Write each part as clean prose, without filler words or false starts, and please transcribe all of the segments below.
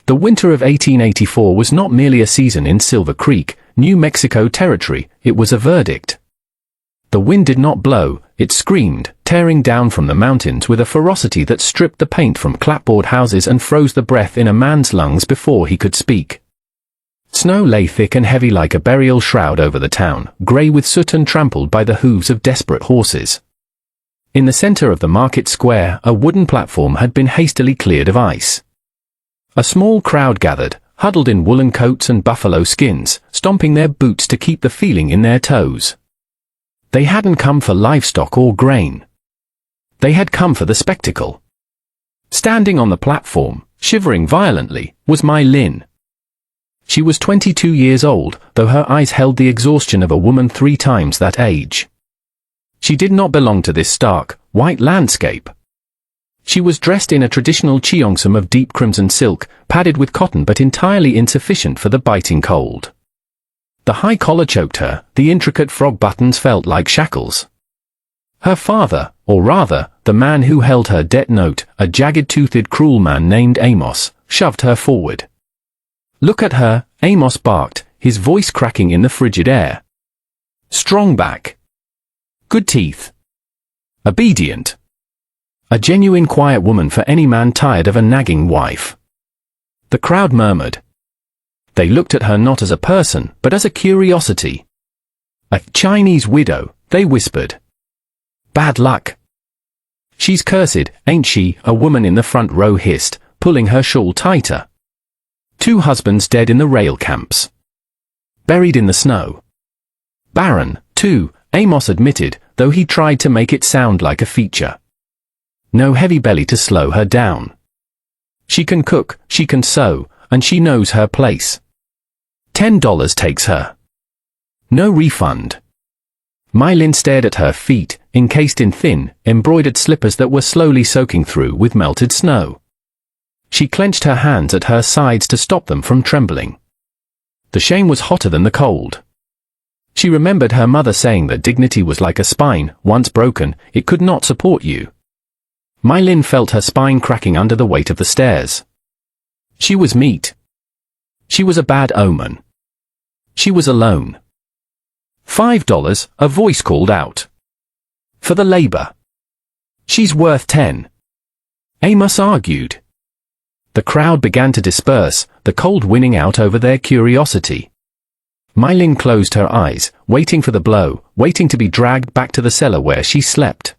The winter of 1884 was not merely a season in Silver Creek, New Mexico territory, it was a verdict. The wind did not blow, it screamed, tearing down from the mountains with a ferocity that stripped the paint from clapboard houses and froze the breath in a man's lungs before he could speak. Snow lay thick and heavy like a burial shroud over the town, grey with soot and trampled by the hooves of desperate horses. In the center of the market square, a wooden platform had been hastily cleared of ice. A small crowd gathered, huddled in woolen coats and buffalo skins, stomping their boots to keep the feeling in their toes. They hadn't come for livestock or grain. They had come for the spectacle. Standing on the platform, shivering violently, was my Lynn. She was 22 years old, though her eyes held the exhaustion of a woman 3 times that age. She did not belong to this stark, white landscape. She was dressed in a traditional cheongsam of deep crimson silk, padded with cotton but entirely insufficient for the biting cold. The high collar choked her, the intricate frog buttons felt like shackles. Her father, or rather, the man who held her debt note, a jagged-toothed cruel man named Amos, shoved her forward. "Look at her," Amos barked, his voice cracking in the frigid air. "Strong back. Good teeth. Obedient. A genuine quiet woman for any man tired of a nagging wife." The crowd murmured. They looked at her not as a person, but as a curiosity. "A Chinese widow," they whispered. "Bad luck." "She's cursed, ain't she?" a woman in the front row hissed, pulling her shawl tighter. 2 husbands dead in the rail camps. Buried in the snow. Barren, too, Amos admitted, though he tried to make it sound like a feature. No heavy belly to slow her down. She can cook, she can sew, and she knows her place. $10 takes her. No refund. Mylin stared at her feet, encased in thin, embroidered slippers that were slowly soaking through with melted snow. She clenched her hands at her sides to stop them from trembling. The shame was hotter than the cold. She remembered her mother saying that dignity was like a spine, once broken, it could not support you. Mylin felt her spine cracking under the weight of the stairs. She was meat. She was a bad omen. She was alone. $5, a voice called out. For the labor. She's worth 10. Amos argued. The crowd began to disperse, the cold winning out over their curiosity. Mylin closed her eyes, waiting for the blow, waiting to be dragged back to the cellar where she slept.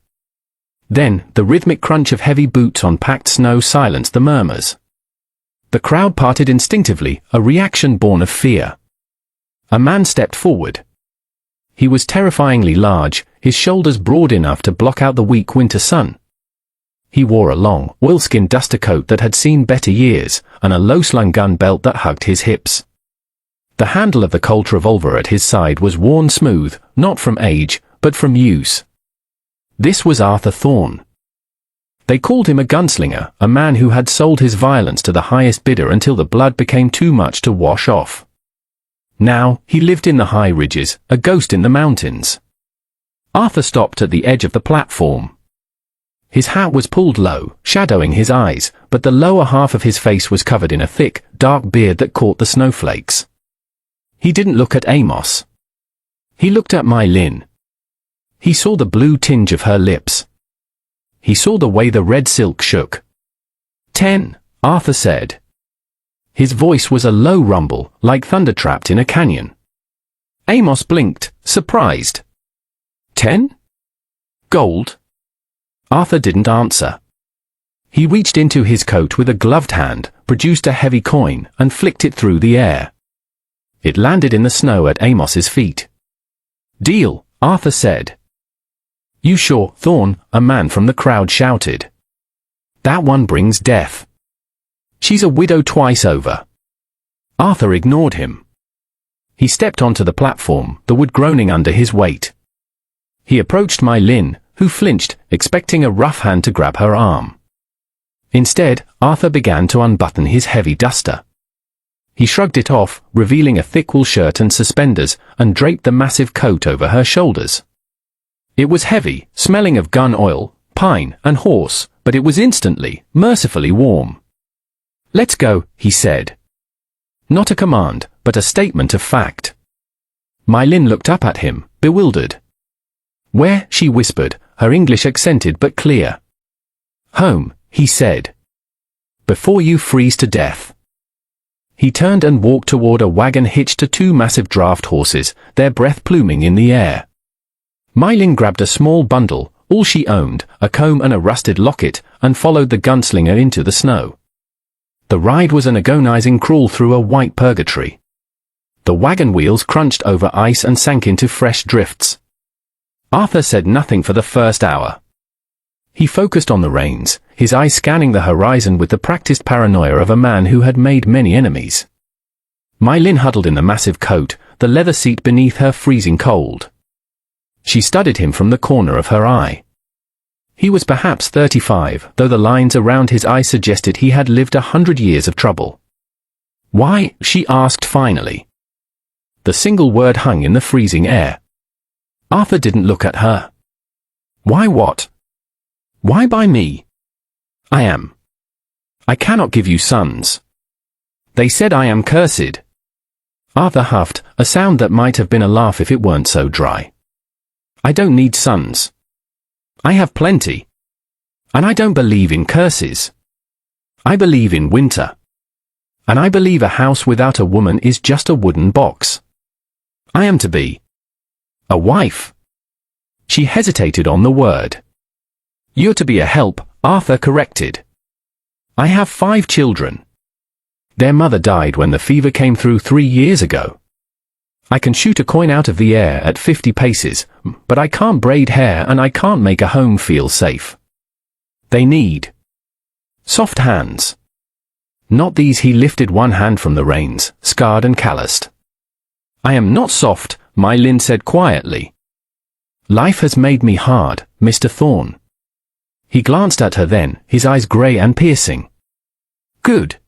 Then, the rhythmic crunch of heavy boots on packed snow silenced the murmurs. The crowd parted instinctively, a reaction born of fear. A man stepped forward. He was terrifyingly large, his shoulders broad enough to block out the weak winter sun. He wore a long, oilskin duster coat that had seen better years, and a low-slung gun belt that hugged his hips. The handle of the Colt revolver at his side was worn smooth, not from age, but from use. This was Arthur Thorne. They called him a gunslinger, a man who had sold his violence to the highest bidder until the blood became too much to wash off. Now, he lived in the high ridges, a ghost in the mountains. Arthur stopped at the edge of the platform. His hat was pulled low, shadowing his eyes, but the lower half of his face was covered in a thick, dark beard that caught the snowflakes. He didn't look at Amos. He looked at Mylin. He saw the blue tinge of her lips. He saw the way the red silk shook. 10, Arthur said. His voice was a low rumble, like thunder trapped in a canyon. Amos blinked, surprised. 10? Gold? Arthur didn't answer. He reached into his coat with a gloved hand, produced a heavy coin, and flicked it through the air. It landed in the snow at Amos's feet. Deal, Arthur said. You sure, Thorne, a man from the crowd shouted. That one brings death. She's a widow twice over. Arthur ignored him. He stepped onto the platform, the wood groaning under his weight. He approached Mylin, who flinched, expecting a rough hand to grab her arm. Instead, Arthur began to unbutton his heavy duster. He shrugged it off, revealing a thick wool shirt and suspenders, and draped the massive coat over her shoulders. It was heavy, smelling of gun oil, pine, and horse, but it was instantly, mercifully warm. "Let's go," he said. Not a command, but a statement of fact. My Lin looked up at him, bewildered. "Where?" she whispered, her English accented but clear. "Home," he said. "Before you freeze to death." He turned and walked toward a wagon hitched to two massive draft horses, their breath pluming in the air. My Lin grabbed a small bundle, all she owned, a comb and a rusted locket, and followed the gunslinger into the snow. The ride was an agonizing crawl through a white purgatory. The wagon wheels crunched over ice and sank into fresh drifts. Arthur said nothing for the first hour. He focused on the reins, his eyes scanning the horizon with the practiced paranoia of a man who had made many enemies. My Lin huddled in the massive coat, the leather seat beneath her freezing cold. She studied him from the corner of her eye. He was perhaps 35, though the lines around his eyes suggested he had lived 100 years of trouble. "Why?" she asked finally. The single word hung in the freezing air. Arthur didn't look at her. "Why what? Why by me? I cannot give you sons. They said I am cursed." Arthur huffed, a sound that might have been a laugh if it weren't so dry. "I don't need sons. I have plenty. And I don't believe in curses. I believe in winter. And I believe a house without a woman is just a wooden box. I am to be a wife." She hesitated on the word. "You're to be a help," Arthur corrected. "I have 5 children. Their mother died when the fever came through 3 years ago. I can shoot a coin out of the air at 50 paces, but I can't braid hair and I can't make a home feel safe. They need soft hands. Not these." He lifted one hand from the reins, scarred and calloused. "I am not soft," My Lin said quietly. "Life has made me hard, Mr. Thorne." He glanced at her then, his eyes grey and piercing. "Good.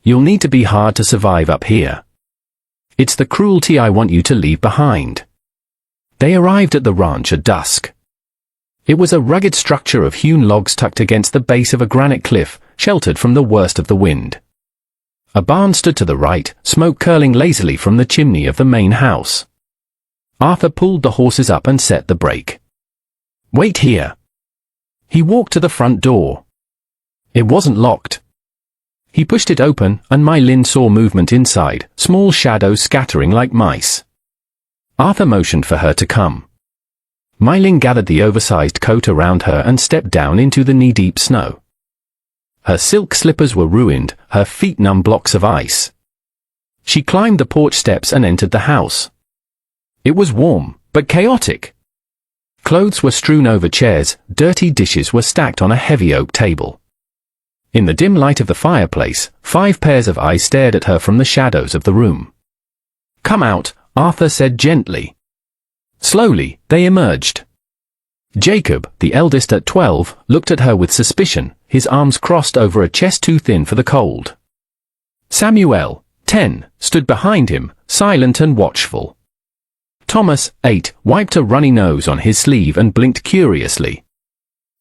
You'll need to be hard to survive up here. It's the cruelty I want you to leave behind." They arrived at the ranch at dusk. It was a rugged structure of hewn logs tucked against the base of a granite cliff, sheltered from the worst of the wind. A barn stood to the right, smoke curling lazily from the chimney of the main house. Arthur pulled the horses up and set the brake. "Wait here." He walked to the front door. It wasn't locked. He pushed it open, and My Lin saw movement inside, small shadows scattering like mice. Arthur motioned for her to come. My Lin gathered the oversized coat around her and stepped down into the knee-deep snow. Her silk slippers were ruined, her feet numb blocks of ice. She climbed the porch steps and entered the house. It was warm, but chaotic. Clothes were strewn over chairs, dirty dishes were stacked on a heavy oak table. In the dim light of the fireplace, 5 pairs of eyes stared at her from the shadows of the room. "Come out," Arthur said gently. Slowly, they emerged. Jacob, the eldest at 12, looked at her with suspicion, his arms crossed over a chest too thin for the cold. Samuel, 10, stood behind him, silent and watchful. Thomas, 8, wiped a runny nose on his sleeve and blinked curiously.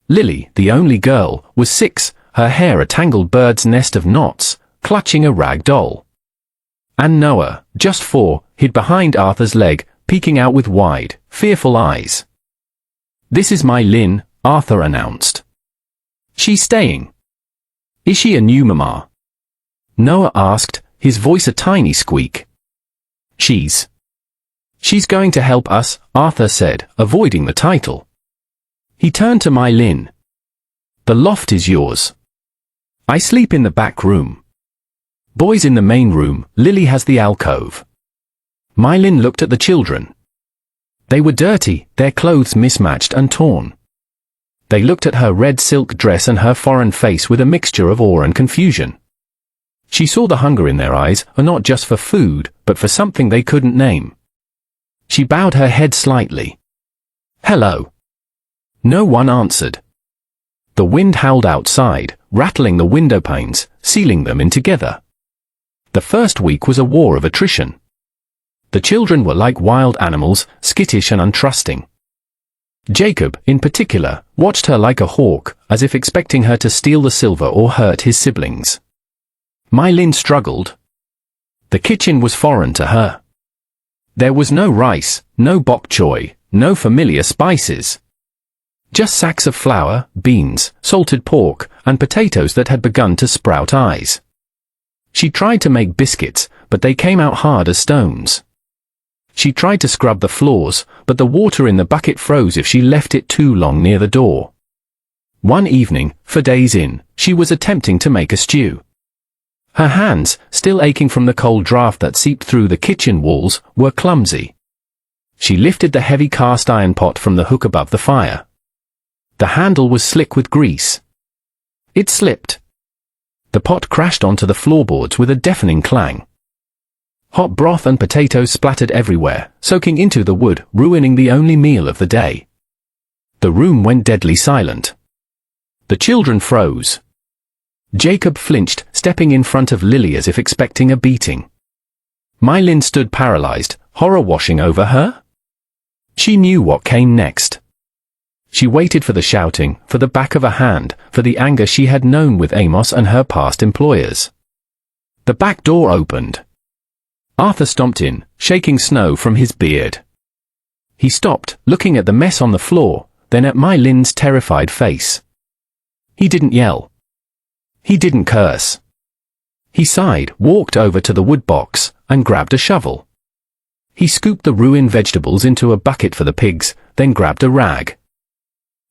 Lily, the only girl, was 6, her hair a tangled bird's nest of knots, clutching a rag doll. And Noah, just 4, hid behind Arthur's leg, peeking out with wide, fearful eyes. "This is My Lin," Arthur announced. "She's staying." "Is she a new mama?" Noah asked, his voice a tiny squeak. She's going to help us," Arthur said, avoiding the title. He turned to My Lin. "The loft is yours. I sleep in the back room. Boys in the main room, Lily has the alcove." My Lin looked at the children. They were dirty, their clothes mismatched and torn. They looked at her red silk dress and her foreign face with a mixture of awe and confusion. She saw the hunger in their eyes, not just for food, but for something they couldn't name. She bowed her head slightly. "Hello." No one answered. The wind howled outside, rattling the window panes, sealing them in together. The first week was a war of attrition. The children were like wild animals, skittish and untrusting. Jacob, in particular, watched her like a hawk, as if expecting her to steal the silver or hurt his siblings. My Lin struggled. The kitchen was foreign to her. There was no rice, no bok choy, no familiar spices. Just sacks of flour, beans, salted pork, and potatoes that had begun to sprout eyes. She tried to make biscuits, but they came out hard as stones. She tried to scrub the floors, but the water in the bucket froze if she left it too long near the door. One evening, for days in, she was attempting to make a stew. Her hands, still aching from the cold draft that seeped through the kitchen walls, were clumsy. She lifted the heavy cast iron pot from the hook above the fire. The handle was slick with grease. It slipped. The pot crashed onto the floorboards with a deafening clang. Hot broth and potatoes splattered everywhere, soaking into the wood, ruining the only meal of the day. The room went deadly silent. The children froze. Jacob flinched, stepping in front of Lily as if expecting a beating. My Lin stood paralyzed, horror washing over her. She knew what came next. She waited for the shouting, for the back of a hand, for the anger she had known with Amos and her past employers. The back door opened. Arthur stomped in, shaking snow from his beard. He stopped, looking at the mess on the floor, then at My Lin's terrified face. He didn't yell. He didn't curse. He sighed, walked over to the wood box, and grabbed a shovel. He scooped the ruined vegetables into a bucket for the pigs, then grabbed a rag.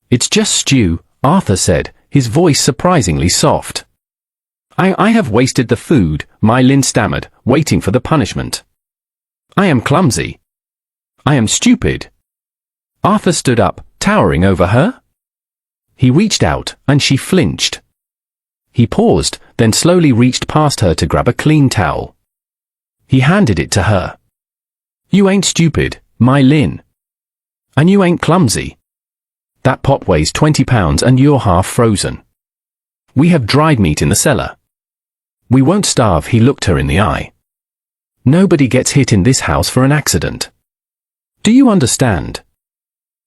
"It's just stew," Arthur said, his voice surprisingly soft. I have wasted the food," My Lin stammered, waiting for the punishment. "I am clumsy. I am stupid." Arthur stood up, towering over her. He reached out, and she flinched. He paused, then slowly reached past her to grab a clean towel. He handed it to her. "You ain't stupid, My Lin. And you ain't clumsy. That pot weighs 20 pounds and you're half frozen. We have dried meat in the cellar. We won't starve." He looked her in the eye. "Nobody gets hit in this house for an accident. Do you understand?"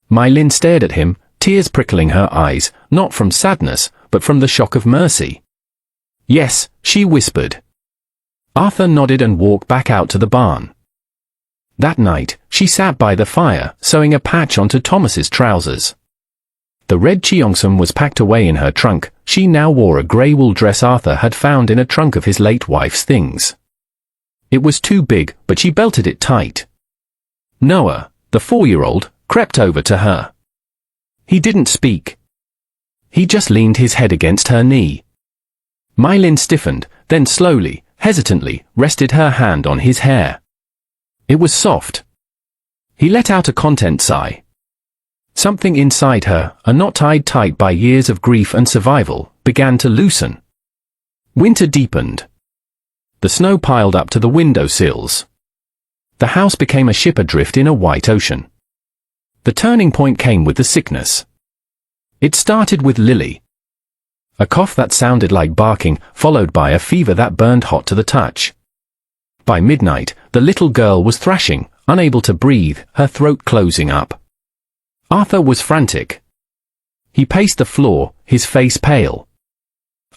My Lin stared at him, tears prickling her eyes, not from sadness, but from the shock of mercy. "Yes," she whispered. Arthur nodded and walked back out to the barn. That night, she sat by the fire, sewing a patch onto Thomas's trousers. The red cheongsam was packed away in her trunk. She now wore a grey wool dress Arthur had found in a trunk of his late wife's things. It was too big, but she belted it tight. Noah, the 4-year-old, crept over to her. He didn't speak. He just leaned his head against her knee. My Lin stiffened, then slowly, hesitantly, rested her hand on his hair. It was soft. He let out a content sigh. Something inside her, a knot tied tight by years of grief and survival, began to loosen. Winter deepened. The snow piled up to the window sills. The house became a ship adrift in a white ocean. The turning point came with the sickness. It started with Lily. A cough that sounded like barking, followed by a fever that burned hot to the touch. By midnight, the little girl was thrashing, unable to breathe, her throat closing up. Arthur was frantic. He paced the floor, his face pale.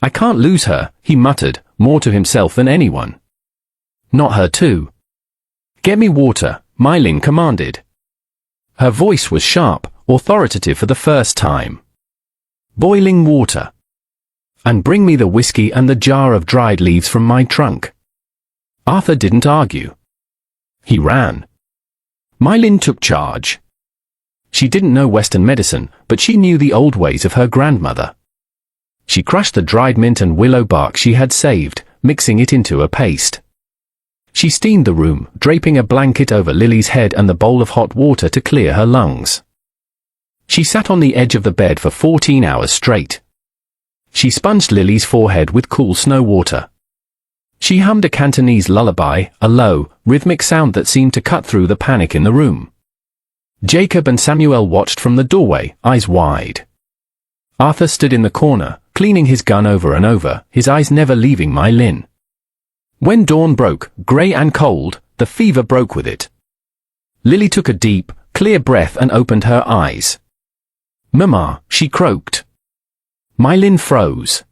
"I can't lose her," he muttered, more to himself than anyone. "Not her too." "Get me water," My Lin commanded. Her voice was sharp, authoritative for the first time. "Boiling water. And bring me the whiskey and the jar of dried leaves from my trunk." Arthur didn't argue. He ran. My Lin took charge. She didn't know Western medicine, but she knew the old ways of her grandmother. She crushed the dried mint and willow bark she had saved, mixing it into a paste. She steamed the room, draping a blanket over Lily's head and the bowl of hot water to clear her lungs. She sat on the edge of the bed for 14 hours straight. She sponged Lily's forehead with cool snow water. She hummed a Cantonese lullaby, a low, rhythmic sound that seemed to cut through the panic in the room. Jacob and Samuel watched from the doorway, eyes wide. Arthur stood in the corner, cleaning his gun over and over, his eyes never leaving My Lin. When dawn broke, grey and cold, the fever broke with it. Lily took a deep, clear breath and opened her eyes. "Mama," she croaked. My Lin froze.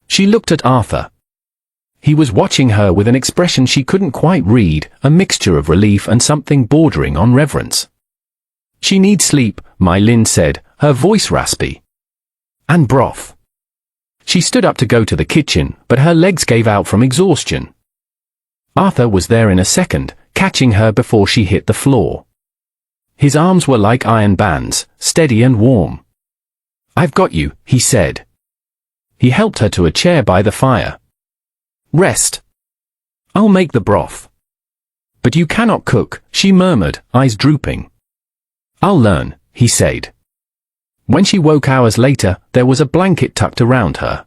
She looked at Arthur. He was watching her with an expression she couldn't quite read, a mixture of relief and something bordering on reverence. "She needs sleep," My Lin said, her voice raspy. "And broth." She stood up to go to the kitchen, but her legs gave out from exhaustion. Arthur was there in a second, catching her before she hit the floor. His arms were like iron bands, steady and warm. "I've got you," he said. He helped her to a chair by the fire. "Rest. I'll make the broth." "But you cannot cook," she murmured, eyes drooping. "I'll learn," he said. When she woke hours later, there was a blanket tucked around her.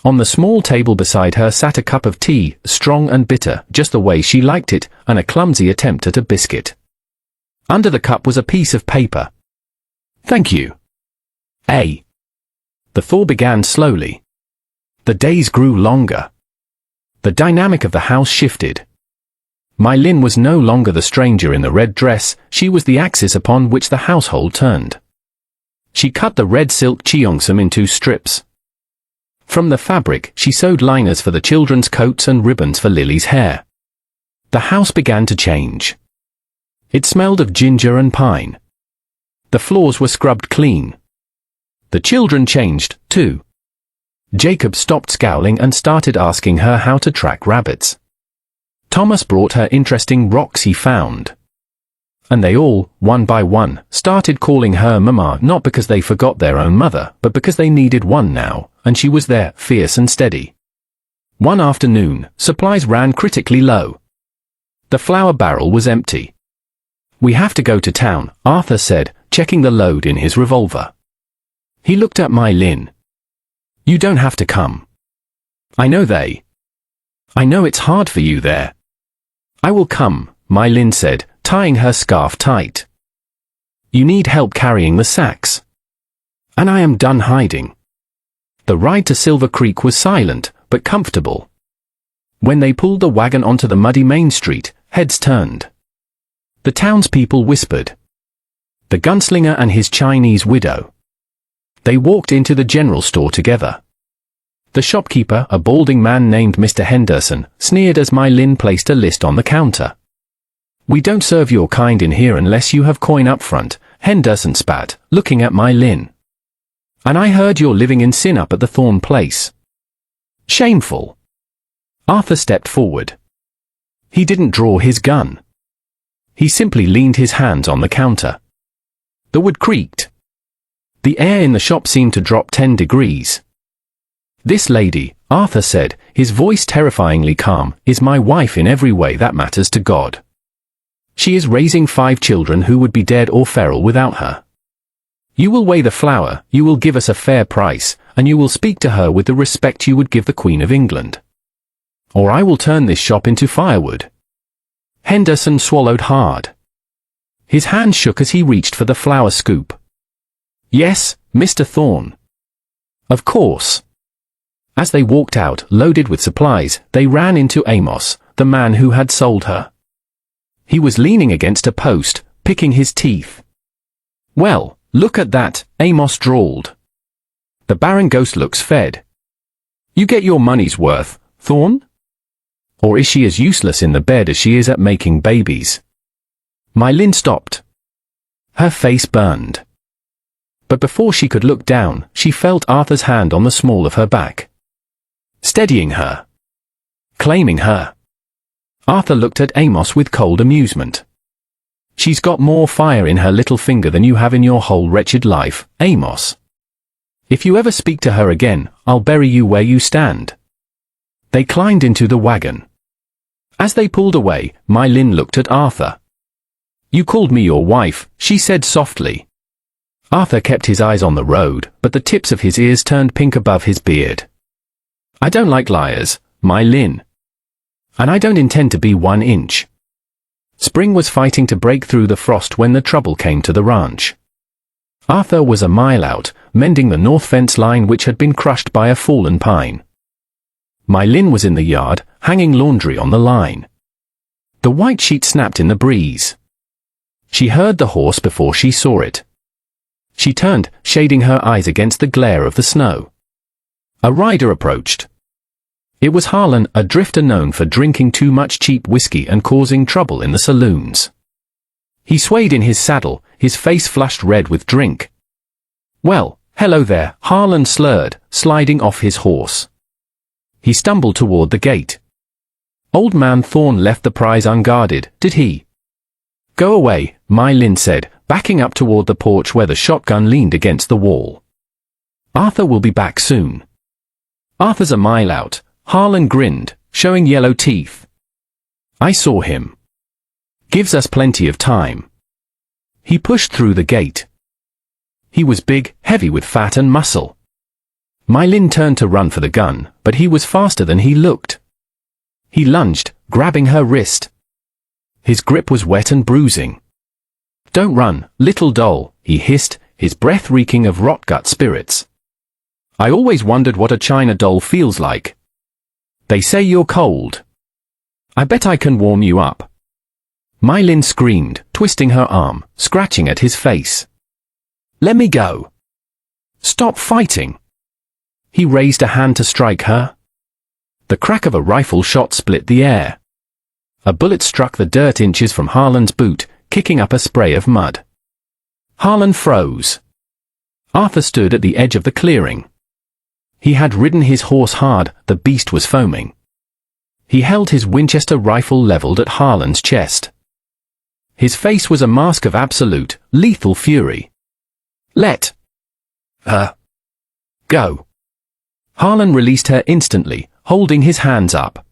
On the small table beside her sat a cup of tea, strong and bitter, just the way she liked it, and a clumsy attempt at a biscuit. Under the cup was a piece of paper. "Thank you." A. The thaw began slowly. The days grew longer. The dynamic of the house shifted. My Lin was no longer the stranger in the red dress, she was the axis upon which the household turned. She cut the red silk cheongsam into strips. From the fabric, she sewed liners for the children's coats and ribbons for Lily's hair. The house began to change. It smelled of ginger and pine. The floors were scrubbed clean. The children changed, too. Jacob stopped scowling and started asking her how to track rabbits. Thomas brought her interesting rocks he found. And they all, one by one, started calling her Mama, not because they forgot their own mother, but because they needed one now, and she was there, fierce and steady. One afternoon, supplies ran critically low. The flour barrel was empty. "We have to go to town," Arthur said, checking the load in his revolver. He looked at My Lin. "You don't have to come. I know it's hard for you there." "I will come," My Lin said, tying her scarf tight. "You need help carrying the sacks. And I am done hiding." The ride to Silver Creek was silent, but comfortable. When they pulled the wagon onto the muddy main street, heads turned. The townspeople whispered. The gunslinger and his Chinese widow. They walked into the general store together. The shopkeeper, a balding man named Mr. Henderson, sneered as My Lin placed a list on the counter. "We don't serve your kind in here unless you have coin up front," Henderson spat, looking at My Lin. "And I heard you're living in sin up at the Thorn place." "Shameful." Arthur stepped forward. He didn't draw his gun. He simply leaned his hands on the counter. The wood creaked. The air in the shop seemed to drop 10 degrees. "This lady," Arthur said, his voice terrifyingly calm, "is my wife in every way that matters to God. She is raising 5 children who would be dead or feral without her. You will weigh the flour, you will give us a fair price, and you will speak to her with the respect you would give the Queen of England. Or I will turn this shop into firewood." Henderson swallowed hard. His hand shook as he reached for the flour scoop. "Yes, Mr. Thorne." "Of course." As they walked out, loaded with supplies, they ran into Amos, the man who had sold her. He was leaning against a post, picking his teeth. "Well, look at that," Amos drawled. "The barren ghost looks fed. You get your money's worth, Thorne? Or is she as useless in the bed as she is at making babies?" My Lin stopped. Her face burned. But before she could look down, she felt Arthur's hand on the small of her back. Steadying her. Claiming her. Arthur looked at Amos with cold amusement. "She's got more fire in her little finger than you have in your whole wretched life, Amos. If you ever speak to her again, I'll bury you where you stand." They climbed into the wagon. As they pulled away, My Lin looked at Arthur. "You called me your wife," she said softly. Arthur kept his eyes on the road, but the tips of his ears turned pink above his beard. "I don't like liars, My Lin. And I don't intend to be 1 inch." Spring was fighting to break through the frost when the trouble came to the ranch. Arthur was a mile out, mending the north fence line which had been crushed by a fallen pine. My Lin was in the yard, hanging laundry on the line. The white sheet snapped in the breeze. She heard the horse before she saw it. She turned, shading her eyes against the glare of the snow. A rider approached. It was Harlan, a drifter known for drinking too much cheap whiskey and causing trouble in the saloons. He swayed in his saddle, his face flushed red with drink. "Well, hello there," Harlan slurred, sliding off his horse. He stumbled toward the gate. "Old man Thorne left the prize unguarded, did he?" "Go away," My Lin said, backing up toward the porch where the shotgun leaned against the wall. "Arthur will be back soon." "Arthur's a mile out," Harlan grinned, showing yellow teeth. "I saw him. Gives us plenty of time." He pushed through the gate. He was big, heavy with fat and muscle. My Lin turned to run for the gun, but he was faster than he looked. He lunged, grabbing her wrist. His grip was wet and bruising. "Don't run, little doll," he hissed, his breath reeking of rotgut spirits. "I always wondered what a China doll feels like. They say you're cold. I bet I can warm you up." My Lin screamed, twisting her arm, scratching at his face. "Let me go. Stop fighting." He raised a hand to strike her. The crack of a rifle shot split the air. A bullet struck the dirt inches from Harlan's boot, kicking up a spray of mud. Harlan froze. Arthur stood at the edge of the clearing. He had ridden his horse hard, the beast was foaming. He held his Winchester rifle leveled at Harlan's chest. His face was a mask of absolute, lethal fury. "Let her go." Harlan released her instantly, holding his hands up.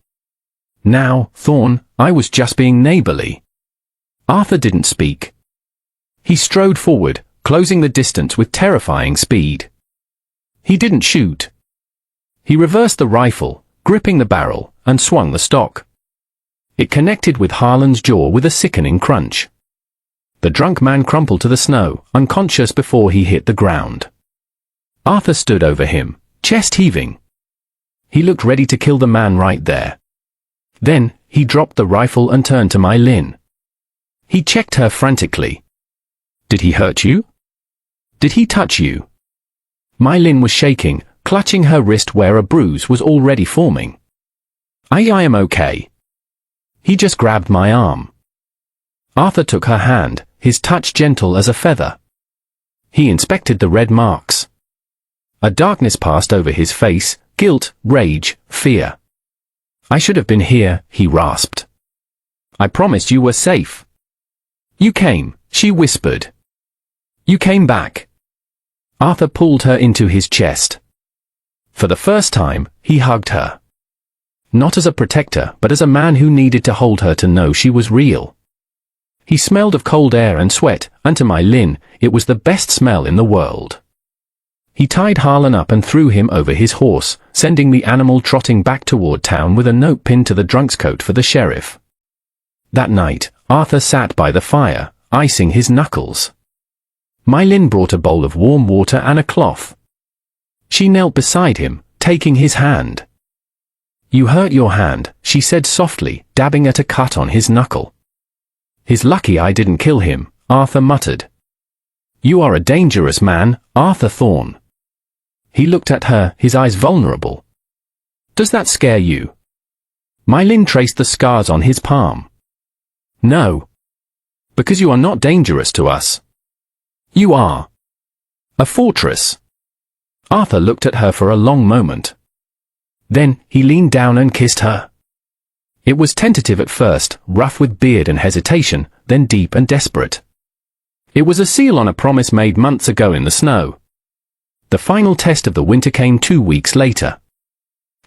"Now, Thorne, I was just being neighborly." Arthur didn't speak. He strode forward, closing the distance with terrifying speed. He didn't shoot. He reversed the rifle, gripping the barrel, and swung the stock. It connected with Harlan's jaw with a sickening crunch. The drunk man crumpled to the snow, unconscious before he hit the ground. Arthur stood over him, chest heaving. He looked ready to kill the man right there. Then, he dropped the rifle and turned to My Lin. He checked her frantically. "Did he hurt you? Did he touch you?" My Lin was shaking, clutching her wrist where a bruise was already forming. I am okay." He just grabbed my arm. Arthur took her hand, his touch gentle as a feather. He inspected the red marks. A darkness passed over his face, guilt, rage, fear. "I should have been here," he rasped. "I promised you were safe." "You came," she whispered. "You came back." Arthur pulled her into his chest. For the first time, he hugged her. Not as a protector, but as a man who needed to hold her to know she was real. He smelled of cold air and sweat, and to My Lin, it was the best smell in the world. He tied Harlan up and threw him over his horse, sending the animal trotting back toward town with a note pinned to the drunk's coat for the sheriff. That night, Arthur sat by the fire, icing his knuckles. My Lin brought a bowl of warm water and a cloth. She knelt beside him, taking his hand. "You hurt your hand," she said softly, dabbing at a cut on his knuckle. "He's lucky I didn't kill him," Arthur muttered. "You are a dangerous man, Arthur Thorne." He looked at her, his eyes vulnerable. "Does that scare you?" My Lin traced the scars on his palm. "No. Because you are not dangerous to us. You are a fortress." Arthur looked at her for a long moment. Then, he leaned down and kissed her. It was tentative at first, rough with beard and hesitation, then deep and desperate. It was a seal on a promise made months ago in the snow. The final test of the winter came 2 weeks later.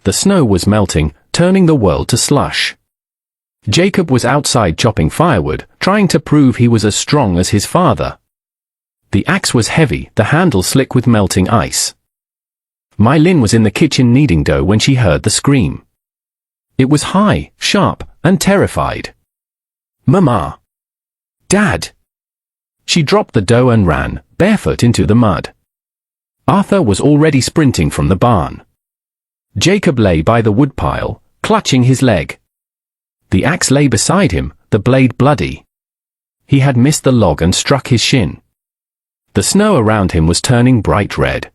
The snow was melting, turning the world to slush. Jacob was outside chopping firewood, trying to prove he was as strong as his father. The axe was heavy, the handle slick with melting ice. My Lin was in the kitchen kneading dough when she heard the scream. It was high, sharp, and terrified. "Mama! Dad!" She dropped the dough and ran, barefoot into the mud. Arthur was already sprinting from the barn. Jacob lay by the woodpile, clutching his leg. The axe lay beside him, the blade bloody. He had missed the log and struck his shin. The snow around him was turning bright red.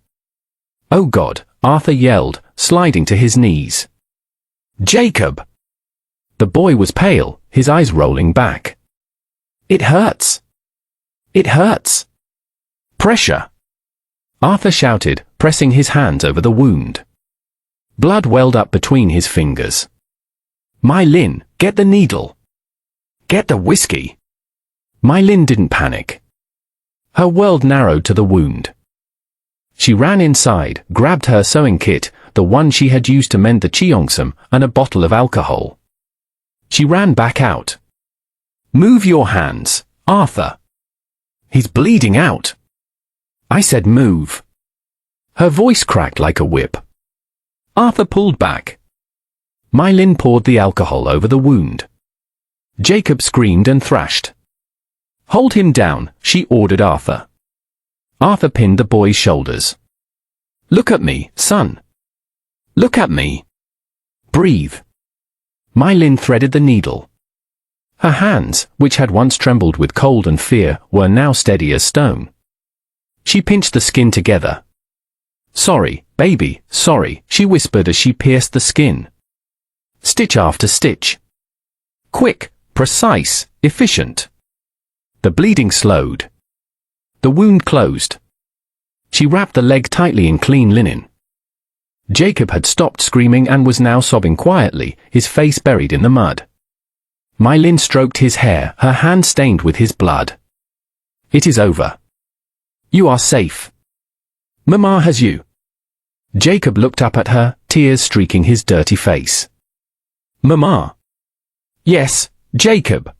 "Oh God," Arthur yelled, sliding to his knees. Jacob! The boy was pale, his eyes rolling back. It hurts. It hurts. Pressure! Arthur shouted, pressing his hands over the wound. Blood welled up between his fingers. My Lynn, get the needle. Get the whiskey. My Lynn didn't panic. Her world narrowed to the wound. She ran inside, grabbed her sewing kit, the one she had used to mend the cheongsam, and a bottle of alcohol. She ran back out. Move your hands, Arthur. He's bleeding out. I said move. Her voice cracked like a whip. Arthur pulled back. My Lynn poured the alcohol over the wound. Jacob screamed and thrashed. Hold him down, she ordered Arthur. Arthur pinned the boy's shoulders. Look at me, son. Look at me. Breathe. My Lynn threaded the needle. Her hands, which had once trembled with cold and fear, were now steady as stone. She pinched the skin together. Sorry, baby, sorry, she whispered as she pierced the skin. Stitch after stitch. Quick, precise, efficient. The bleeding slowed. The wound closed. She wrapped the leg tightly in clean linen. Jacob had stopped screaming and was now sobbing quietly, his face buried in the mud. My Lynn stroked his hair, her hand stained with his blood. It is over. You are safe. Mama has you. Jacob looked up at her, tears streaking his dirty face. Mama. Yes, Jacob.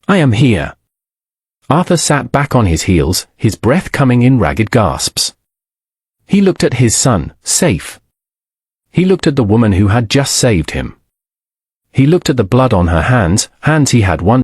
I am here. Arthur sat back on his heels, his breath coming in ragged gasps. He looked at his son, safe. He looked at the woman who had just saved him. He looked at the blood on her hands, hands he had once